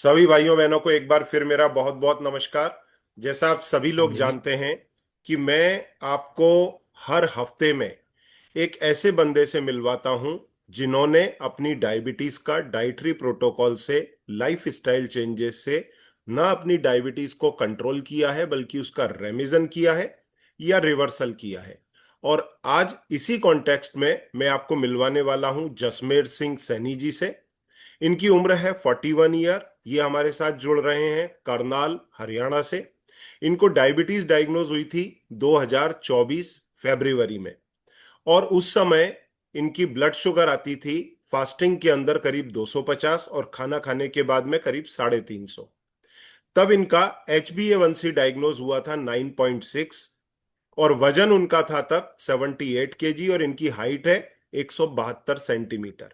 सभी भाइयों बहनों को एक बार फिर मेरा बहुत बहुत नमस्कार। जैसा आप सभी हाँ लोग जी। जानते हैं कि मैं आपको हर हफ्ते में एक ऐसे बंदे से मिलवाता हूं जिन्होंने अपनी डायबिटीज का डाइटरी प्रोटोकॉल से, लाइफ स्टाइल चेंजेस से ना अपनी डायबिटीज को कंट्रोल किया है बल्कि उसका रेमिजन किया है या रिवर्सल किया है। और आज इसी कॉन्टेक्स्ट में मैं आपको मिलवाने वाला हूं जसमेर सिंह सैनी जी से। इनकी उम्र है 41 ईयर। ये हमारे साथ जुड़ रहे हैं करनाल हरियाणा से। इनको डायबिटीज डायग्नोज हुई थी 2024 फरवरी में। और उस समय इनकी ब्लड शुगर आती थी फास्टिंग के अंदर करीब 250 और खाना खाने के बाद में करीब 350। तब इनका HbA1c डायग्नोज हुआ था 9.6। और वजन उनका था तब 78 kg और इनकी हाइट है 172 सेंटीमीटर।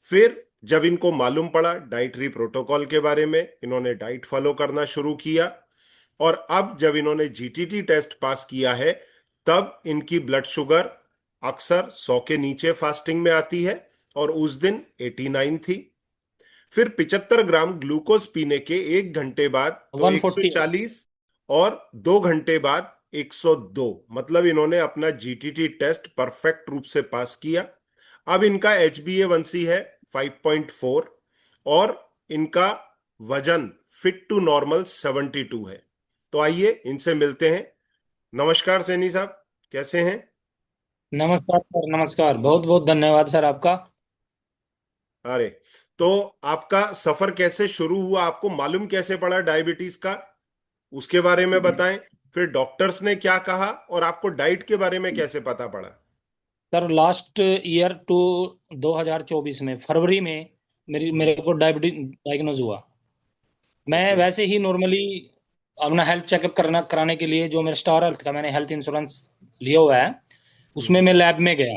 फिर जब इनको मालूम पड़ा डाइटरी प्रोटोकॉल के बारे में, इन्होंने डाइट फॉलो करना शुरू किया। और अब जब इन्होंने GTT टेस्ट पास किया है तब इनकी ब्लड शुगर अक्सर 100 के नीचे फास्टिंग में आती है और उस दिन 89 थी। फिर 75 ग्राम ग्लूकोज पीने के 1 घंटे बाद तो 140। 140 और 2 घंटे बाद 102। मतलब इन्होंने अपना GTT टेस्ट परफेक्ट रूप से पास किया। अब इनका HbA1c है 5.4 और इनका वजन फिट टू नॉर्मल 72 है। तो आइए इनसे मिलते हैं। नमस्कार सैनी साहब, कैसे हैं? नमस्कार सर, नमस्कार। बहुत बहुत धन्यवाद सर आपका। अरे, तो आपका सफर कैसे शुरू हुआ? आपको मालूम कैसे पड़ा डायबिटीज का, उसके बारे में बताएं। फिर डॉक्टर्स ने क्या कहा और आपको डाइट के बारे में कैसे पता पड़ा? सर लास्ट ईयर टू 2024 में फरवरी में मेरी हम्म। मेरे को डायबिटीज डायग्नोज हुआ। मैं ओके। वैसे ही नॉर्मली अपना हेल्थ चेकअप करना कराने के लिए जो मेरे स्टार हेल्थ का मैंने हेल्थ इंश्योरेंस लिया हुआ है, उसमें हम्म। मैं लैब में गया।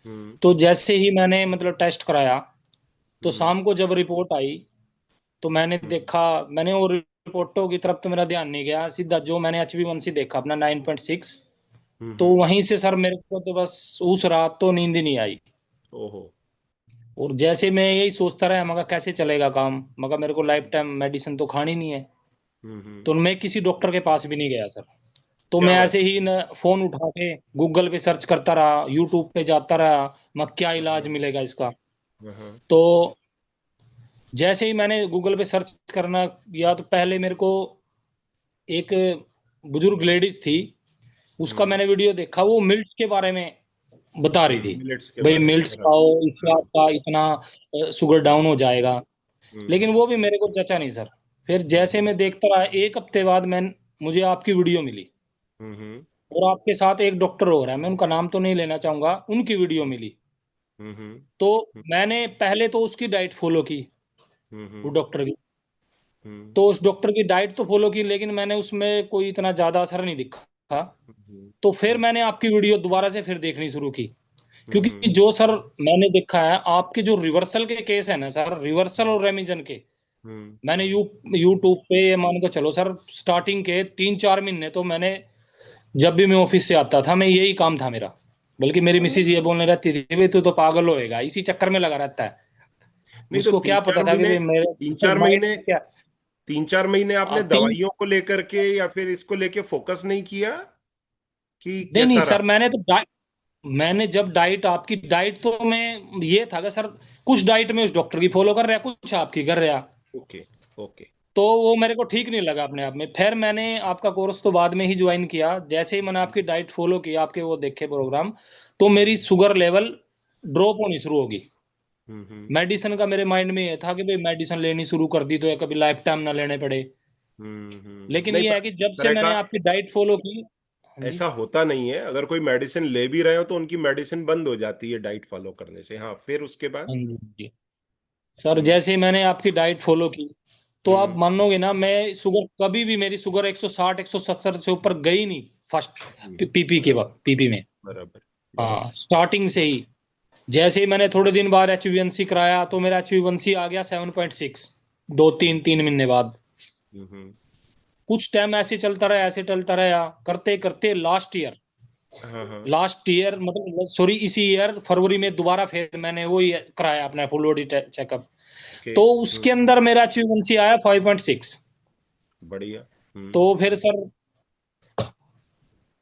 हम्म। तो जैसे ही मैंने मतलब टेस्ट कराया, तो हम्म। शाम को जब रिपोर्ट आई तो मैंने हम्म। देखा, मैंने वो रिपोर्टों की तरफ तो मेरा ध्यान नहीं गया, सीधा जो मैंने HbA1c देखा अपना 9.6। तो हम्म। वहीं से सर मेरे को तो बस उस रात तो नींद ही नहीं आई। ओहो। और जैसे मैं यही सोचता रहा, मगर कैसे चलेगा काम, मगर मेरे को लाइफ टाइम मेडिसिन तो खानी नहीं है। हम्म। तो मैं किसी डॉक्टर के पास भी नहीं गया सर। तो क्या मैं बात ऐसे ही न फोन उठा के गूगल पे सर्च करता रहा, यूट्यूब पे जाता रहा, मैं क्या है? इलाज हाँ। मिलेगा इसका। हाँ। तो जैसे ही मैंने गूगल पे सर्च करना किया, तो पहले मेरे को एक बुजुर्ग लेडीज थी, उसका हम्म। मैंने वीडियो देखा, वो मिल्ट्स के बारे में बता रही थी। मिलेट्स के भाई बारे में मिल्ट्स बराबर। खाओ, इससे हाँ। आपका इतना शुगर डाउन हो जाएगा। लेकिन हम्म। वो भी मेरे को जचा नहीं सर। फिर जैसे हम्म। मैं देखता रहा, एक हफ्ते बाद मैं मुझे आपकी वीडियो मिली। हम्म। और आपके साथ एक डॉक्टर और है, मैं उनका नाम तो नहीं लेना चाहूंगा, उनकी वीडियो मिली। हम्म। तो मैंने पहले तो उसकी डाइट फॉलो की, वो हम्म। डॉक्टर की। हम्म। तो उस डॉक्टर की डाइट तो फॉलो की, लेकिन मैंने उसमें कोई इतना ज्यादा असर नहीं दिखा। हम्म। तो फिर हम्म। मैंने आपकी वीडियो दोबारा से फिर देखनी शुरू की। क्योंकि हम्म। जो सर मैंने देखा है आपके जो रिवर्सल के केस है ना सर, रिवर्सल और रेमिजन के, हम्म। मैंने यूट्यूब पे ये मान के चलो सर, स्टार्टिंग के 3-4 महीने तो मैंने, जब भी मैं ऑफिस से आता था, मैं यही काम था मेरा। बल्कि मेरी मिसेज ये बोलने रहती थी, भाई तू तो पागल होएगा, इसी चक्कर में लगा रहता है। नहीं तो उसको तीन क्या चार पता था कि महीने भाई मेरे तीन चार माइंड महीने में क्या। 3-4 महीने आपने अब तीन दवाइयों को लेकर के या फिर इसको लेके फोकस नहीं किया कि नहीं नहीं कैसा सर, रहा? मैंने जब डाइट, आपकी डाइट तो मैं ये था कि सर, कुछ डाइट में उस डॉक्टर की फॉलो कर रहा, कुछ आपकी कर रहा। ओके। ओके। तो वो मेरे को ठीक नहीं लगा अपने आप में। फिर मैंने आपका कोर्स तो बाद में ही ज्वाइन किया। जैसे ही मैंने आपकी डाइट फॉलो की, आपके वो देखे प्रोग्राम, तो मेरी हम्म। शुगर लेवल ड्रॉप होनी शुरू होगी। हम्म। मेडिसिन का मेरे माइंड में ये था कि भाई मेडिसिन लेनी शुरू कर दी तो ये कभी लाइफ टाइम ना लेने पड़े। लेकिन नहीं, ये है पर कि इस जब से तरह का मैंने आपकी डाइट फॉलो की। हाँ जी। ऐसा होता नहीं है। अगर कोई मेडिसिन ले भी रहे हो तो उनकी मेडिसिन बंद हो जाती है डाइट फॉलो करने से। हाँ, फिर उसके बाद। हाँ जी, हाँ जी। सर हम्म। जैसे ही मैंने आपकी डाइट फॉलो की, तो आप हम्म। मानोगे ना, मैं शुगर कभी भी, मेरी शुगर 160 170 से ऊपर गई नहीं फर्स्ट पीपी के बराबर। वक्त, पीपी में। बराबर। हाँ, बराबर। स्टार्टिंग से ही। जैसे ही मैंने थोड़े दिन बाद HbA1c कराया, तो मेरा HbA1c आ गया 7.6, दो तीन तीन महीने बाद। हम्म। कुछ टाइम ऐसे चलता रहा, ऐसे चलता रहा, करते करते हाँ। हाँ। लास्ट ईयर मतलब सॉरी, इसी ईयर फरवरी में दोबारा फिर मैंने वही कराया अपना फुल बॉडी चेकअप। ओके। तो उसके अंदर मेरा एचबी आया 5.6। बढ़िया। तो फिर सर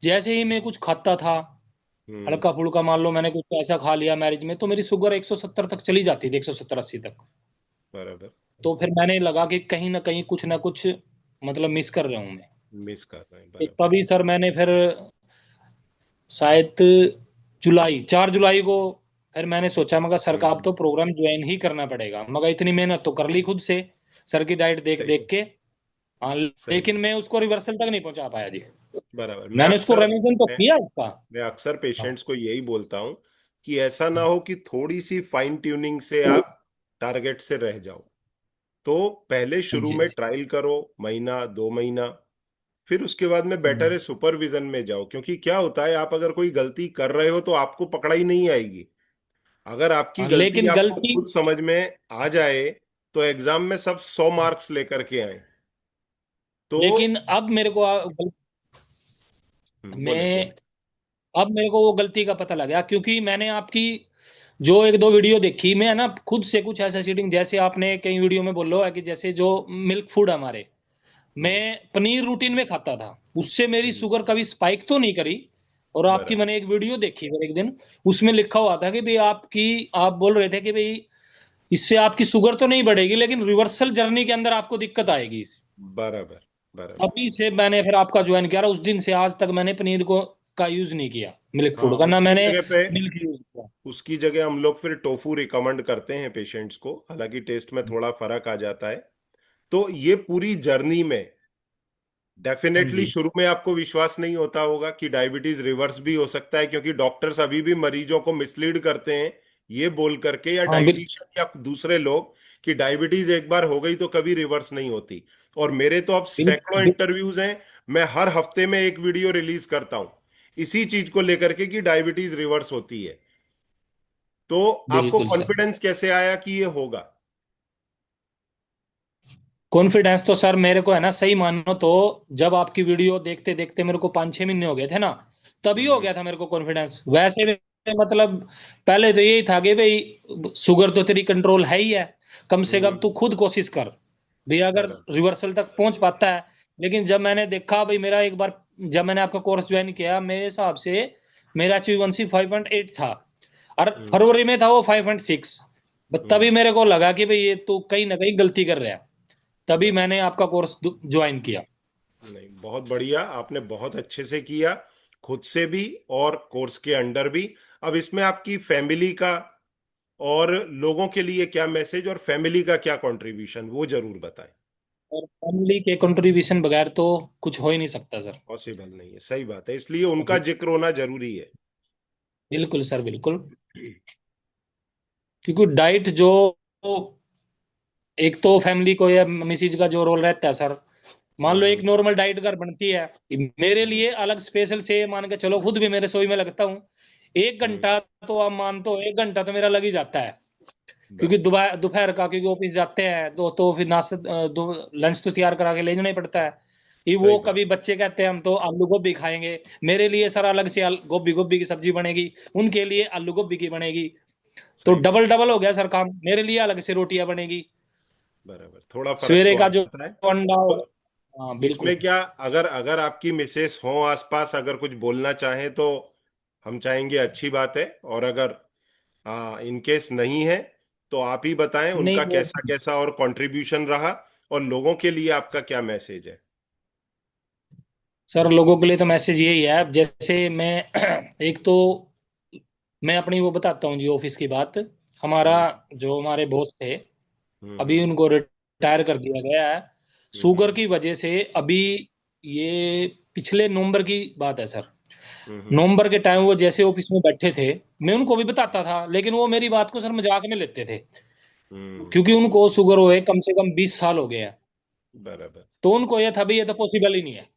जैसे ही मैं कुछ खाता था, हम्म। हल्का फुल्का, मान लो मैंने कुछ ऐसा खा लिया मैरिज में, तो मेरी शुगर 170 तक चली जाती थी, 170-80 तक। बराबर। तो फिर मैंने लगा कि कहीं ना कहीं कुछ ना कुछ मतलब मिस कर रहा हूँ मैं। मिस कर रहे हैं, तो बराबर। तभी सर मैंने फिर शायद जुलाई, 4 जुलाई को फिर मैंने सोचा, मगर सर का अब हम्म। तो प्रोग्राम ज्वाइन ही करना पड़ेगा। मगर इतनी मेहनत तो कर ली खुद से, सर की डाइट देख सही देख बात। के। हाँ, सही लेकिन बात। मैं उसको रिवर्सल तक नहीं पहुंचा पाया जी। बराबर। मैंने उसको रिवीजन तो मैं किया उसका। मैं अक्सर हाँ। पेशेंट्स को यही बोलता हूं कि ऐसा ना हो कि थोड़ी सी फाइन ट्यूनिंग से आप टारगेट से रह जाओ। तो पहले हाँ शुरू जी, हाँ में जी। ट्रायल करो, महीना 2 महीना, फिर उसके बाद में बेटर हम्म। है सुपरविजन में जाओ। क्योंकि क्या होता है, आप अगर कोई गलती कर रहे हो तो आपको पकड़ा ही नहीं आएगी। अगर आपकी हाँ, गलती लेकिन आपको गलती, खुद समझ में आ जाए तो एग्जाम में सब 100 मार्क्स लेकर के आए। तो लेकिन अब मेरे को बोले मैं बोले। अब मेरे को वो गलती का पता लगा, क्योंकि मैंने आपकी जो एक दो वीडियो देखी, मैं ना खुद से कुछ ऐसा चीटिंग, जैसे आपने कई वीडियो में बोलो है कि जैसे जो मिल्क फूड हमारे, मैं हम्म। पनीर रूटीन में खाता था, उससे मेरी हम्म। शुगर कभी स्पाइक तो नहीं करी। और आपकी बराबर। मैंने एक वीडियो देखी फिर एक दिन, उसमें लिखा हुआ था कि भाई आप बोल रहे थे कि भाई इससे आपकी शुगर तो नहीं बढ़ेगी, लेकिन रिवर्सल जर्नी के अंदर आपको दिक्कत आएगी। बराबर। बराबर। तभी से मैंने फिर आपका ज्वाइन किया, और उस दिन से आज तक मैंने पनीर को का यूज नहीं किया, मिल्क हाँ, फूड का ना, उसकी मैंने जगह पे मिल्क यूज किया। उसकी जगह हम लोग फिर टोफू रिकमेंड करते हैं पेशेंट्स को, हालांकि टेस्ट में थोड़ा फर्क आ जाता है। तो ये पूरी जर्नी में हाँ डेफिनेटली जी, शुरू में आपको विश्वास नहीं होता होगा कि डायबिटीज रिवर्स भी हो सकता है, क्योंकि डॉक्टर्स अभी भी मरीजों को मिसलीड करते हैं ये बोल करके, या हाँ बिल्कुल, डाइटिशियन या दूसरे लोग, कि डायबिटीज एक बार हो गई तो कभी रिवर्स नहीं होती। और मेरे तो अब सैकड़ों बिल्कुल, इंटरव्यूज हैं। मैं हर हफ्ते में एक वीडियो रिलीज करता हूं इसी चीज को लेकर के कि डायबिटीज रिवर्स होती है। तो आपको बिल्कुल सर। कॉन्फिडेंस कैसे आया कि ये होगा? कॉन्फिडेंस तो सर मेरे को है ना, सही मानो तो जब आपकी वीडियो देखते देखते मेरे को 5-6 महीने हो गए थे ना, तभी हो हम्म। गया था मेरे को कॉन्फिडेंस। वैसे भी मतलब पहले तो यही था कि भाई शुगर तो तेरी कंट्रोल है ही है, कम से कम हम्म। तू खुद कोशिश कर भाई, अगर बराबर। रिवर्सल तक पहुंच पाता है। लेकिन जब मैंने देखा भाई, मेरा एक बार जब मैंने आपका कोर्स ज्वाइन किया, मेरे हिसाब से मेरा एचbA1c 5.8 था, और हम्म। फरवरी में था वो 5.6। तभी हम्म। मेरे को लगा कि भाई ये तू कहीं ना कहीं गलती कर रहा है। तभी बराबर। मैंने आपका कोर्स ज्वाइन किया। नहीं, बहुत बढ़िया, आपने बहुत अच्छे से किया, खुद से भी और कोर्स के अंडर भी। अब इसमें आपकी फैमिली का और लोगों के लिए क्या मैसेज, और फैमिली का क्या कंट्रीब्यूशन, वो जरूर बताएं। और फैमिली के कंट्रीब्यूशन बगैर तो कुछ हो ही नहीं सकता सर। पॉसिबल नहीं है, सही बात है, इसलिए उनका अभी जिक्र होना जरूरी है। बिल्कुल सर, बिल्कुल। क्योंकि डाइट जो, एक तो फैमिली को या मिसिज का जो रोल रहता है सर, मान लो एक हम्म। नॉर्मल डाइट अगर बनती है, मेरे हम्म। लिए अलग स्पेशल से मान के चलो, खुद भी मेरे सोई में लगता हूँ, एक हम्म। घंटा तो आप मान, तो 1 घंटा तो मेरा लग ही जाता है। क्योंकि बराबर। दोपहर दोपहर का, क्योंकि ऑफिस जाते हैं तो फिर नाश्ता, लंच तो तैयार करा के ले जाना ही पड़ता है। ये सही वो बात। कभी बच्चे कहते हैं हम तो आलू गोभी खाएंगे, मेरे लिए सर अलग से गोभी गोभी की सब्जी बनेगी, उनके लिए आलू गोभी की बनेगी। तो सही बात। डबल डबल हो गया सर काम, मेरे लिए अलग से रोटियां बनेगी, बराबर, थोड़ा फर्क सवेरे तो आ का जो जाता है। अंडा तो होगा। हाँ बिल्कुल। इसमें क्या, अगर अगर आपकी मिसेस हो आसपास, अगर कुछ बोलना चाहें तो हम चाहेंगे, अच्छी बात है। और अगर इन केस नहीं है तो आप ही बताएं नहीं उनका वो, कैसा कैसा और कंट्रीब्यूशन रहा, और लोगों के लिए आपका क्या मैसेज है। सर लोगों के लिए तो मैसेज यही है, अब जैसे मैं एक तो मैं अपनी वो बताता हूँ जी, ऑफिस की बात। हमारा हम्म। जो हमारे बॉस थे, अभी हम्म। उनको रिटायर कर दिया गया है शुगर हम्म। की वजह से। अभी ये पिछले नवंबर की बात है सर। हम्म। नवंबर के टाइम वो जैसे ऑफिस में बैठे थे, मैं उनको भी बताता था, लेकिन वो मेरी बात को सर मजाक में लेते थे, हम्म। क्योंकि उनको शुगर हुए कम से कम 20 साल हो गए हैं। बराबर। तो उनको ये था भी, ये तो पॉसिबल ही नहीं है,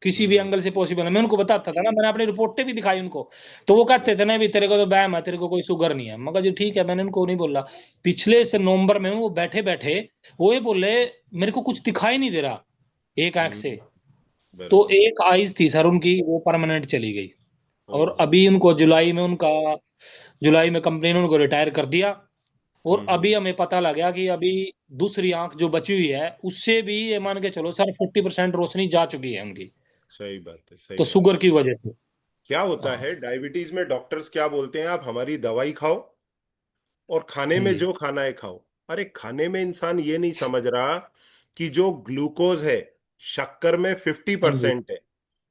किसी भी हम्म। एंगल से पॉसिबल है। मैं उनको बताता था ना, मैंने अपनी रिपोर्टें भी दिखाई उनको। तो वो कहते थे ना भी तेरे को तो बैम है, तेरे को कोई शुगर नहीं है। मगर जी ठीक है, मैंने उनको नहीं बोला। पिछले से नवंबर में वो बैठे बैठे वो ये बोले, मेरे को कुछ दिखाई नहीं दे रहा एक आंख हम्म। से। तो बराबर। एक आइज थी सर उनकी, वो परमानेंट चली गई। और ओहो। अभी उनको जुलाई में कंपनी ने उनको रिटायर कर दिया। और हम्म। अभी हमें पता लगा कि अभी दूसरी आंख जो बची हुई है उससे भी ये मान के चलो सर 40% रोशनी जा चुकी है उनकी। सही बात है, सही तो बात शुगर है। की वजह से। क्या होता हाँ। है डायबिटीज में, डॉक्टर्स क्या बोलते हैं, आप हमारी दवाई खाओ और खाने हाँ में जी। जो खाना है खाओ। अरे खाने में इंसान ये नहीं समझ रहा कि जो ग्लूकोज है शक्कर में फिफ्टी हाँ जी। परसेंट है,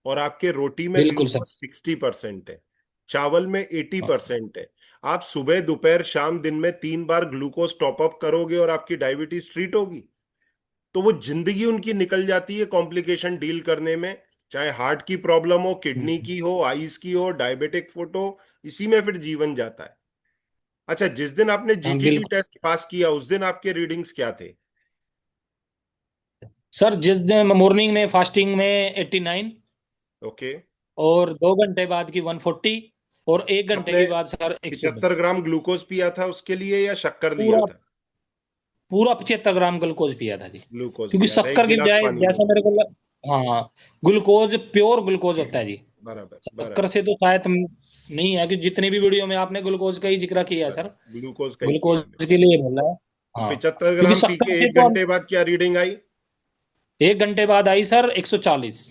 और आपके रोटी में बिल्कुल सर। ग्लूकोज 60% है, चावल में एटी हाँ। परसेंट है। आप सुबह दोपहर शाम दिन में 3 बार ग्लूकोज टॉप अप करोगे और आपकी डायबिटीज ट्रीट होगी? तो वो जिंदगी उनकी निकल जाती है कॉम्प्लिकेशन डील करने में। चाहे हार्ट की प्रॉब्लम हो, किडनी हम्म। की हो, आईज की हो, डायबिटिक फुट हो, इसी में फिर जीवन जाता है। अच्छा, जिस दिन आपने हाँ जीटीटी बिल्कुल टेस्ट पास किया उस दिन आपके रीडिंग्स क्या थे? सर। जिस दिन मॉर्निंग में फास्टिंग में 89, ओके। और 2 घंटे बाद की 140, और 1 घंटे आपने के बाद सर 102। 75 ग्राम ग्लूकोज पिया था उसके लिए या शक्कर लिया पूरा था? पूरा 75 ग्राम ग्लूकोज पिया था जी। ग्लूकोज क्योंकि पिया था, एक शक्कर की गिलास बजाय पानी में। जैसा मेरे को हाँ, ग्लूकोज प्योर ग्लूकोज होता है जी। बराबर शक्कर बराबर। से तो शायद नहीं है कि जितनी भी वीडियो में आपने ग्लूकोज का ही जिक्र किया है बस सर। ग्लूकोज का ही किया ग्लूकोज है मैंने। के लिए बोला है। तो हाँ। 75 ग्राम क्योंकि पी शक्कर के से एक तो घंटे बाद क्या रीडिंग आई? 1 घंटे बाद आई सर 140।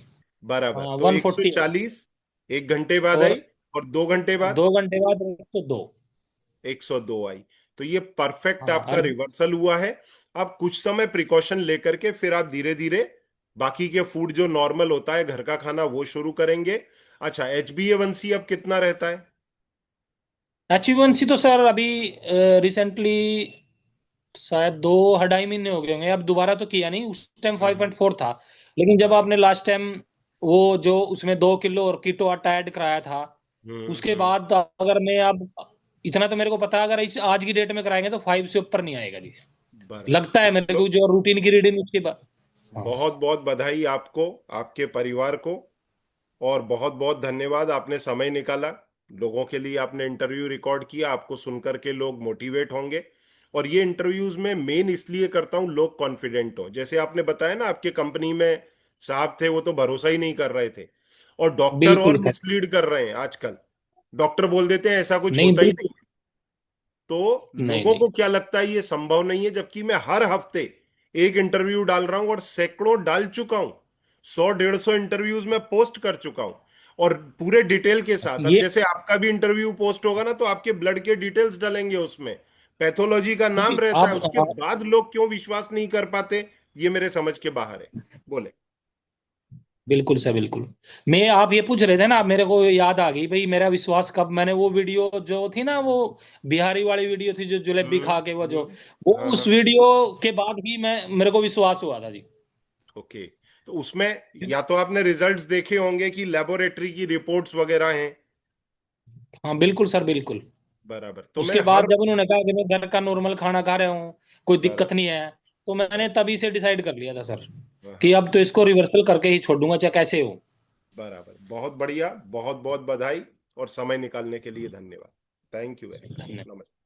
बराबर, हाँ तो 140। 140 एक घंटे बाद और आई, और 2 घंटे बाद 2 घंटे बाद 102। 102 आई। तो ये परफेक्ट हाँ आपका और रिवर्सल हुआ है। अब कुछ समय प्रिकॉशन लेकर के फिर आप धीरे धीरे बाकी के फूड जो नॉर्मल होता है घर का खाना वो शुरू करेंगे। अच्छा, HbA1c अब कितना रहता है? एच1सी तो सर अभी रिसेंटली शायद 2 2.5 महीने हो गए होंगे। अब दोबारा तो किया नहीं, उस टाइम हम्म 5.4 था। लेकिन जब हाँ। आपने लास्ट टाइम वो जो उसमें 2 किलो और कीटो आटा ऐड कराया था, उसके हम्म। बाद अगर मैं अब इतना तो मेरे को पता है, अगर इस आज की डेट में कराएंगे तो 5 से ऊपर नहीं आएगा जी। बराबर, लगता है तो मेरे चलो, को जो रूटीन की रीडिंग उसके बाद। हाँ। बहुत बहुत बधाई आपको, आपके परिवार को, और बहुत बहुत धन्यवाद, आपने समय निकाला। लोगों के लिए आपने इंटरव्यू रिकॉर्ड किया, आपको सुनकर के लोग मोटिवेट होंगे। और ये इंटरव्यूज में मेन इसलिए करता हूं लोग कॉन्फिडेंट हो। जैसे आपने बताया ना, आपके कंपनी में साहब थे वो तो भरोसा ही नहीं कर रहे थे, और डॉक्टर और बिल्कुल सर। मिसलीड कर रहे हैं आजकल। डॉक्टर बोल देते हैं ऐसा कुछ नहीं होता ही बिल्कुल। नहीं। तो नहीं लोगों नहीं। को क्या लगता है ये संभव नहीं है, जबकि मैं हर हफ्ते एक इंटरव्यू डाल रहा हूं और सैकड़ों डाल चुका हूं। 100 150 इंटरव्यूज में पोस्ट कर चुका हूं, और पूरे डिटेल के साथ। अब ये जैसे आपका भी इंटरव्यू पोस्ट होगा ना, तो आपके ब्लड के डिटेल्स डालेंगे उसमें, पैथोलॉजी का नाम क्योंकि रहता है, आप उसके बाद लोग क्यों विश्वास नहीं कर पाते, ये मेरे समझ के बाहर है। बोले। बिल्कुल सर बिल्कुल। मैं आप ये पूछ रहे थे ना, आप मेरे को याद आ गई भाई। मेरा विश्वास कब मैंने वो वीडियो जो थी ना, वो बिहारी वाली वीडियो थी जो जलेबी खा के वो जो, वो हाँ उस हाँ। वीडियो के बाद ही मैं मेरे को विश्वास हुआ था जी। ओके। तो उसमें या तो आपने रिजल्ट्स देखे होंगे कि लेबोरेटरी की रिपोर्ट्स वगैरह हैं। हाँ बिल्कुल सर बिल्कुल। बराबर, तो मैं उसके बाद हर। जब उन्होंने कहा कि मैं घर का नॉर्मल खाना खा रहा हूँ, कोई दिक्कत बराबर नहीं है, तो मैंने बराबर। तभी से डिसाइड कर लिया था सर हाँ कि हाँ। अब तो इसको रिवर्सल करके ही छोड़ूंगा चाहे कैसे हो। बराबर, बहुत बढ़िया, बहुत बहुत बधाई, और समय निकालने के लिए धन्यवाद। Thank you very much. धन्यवाद। नमस्कार।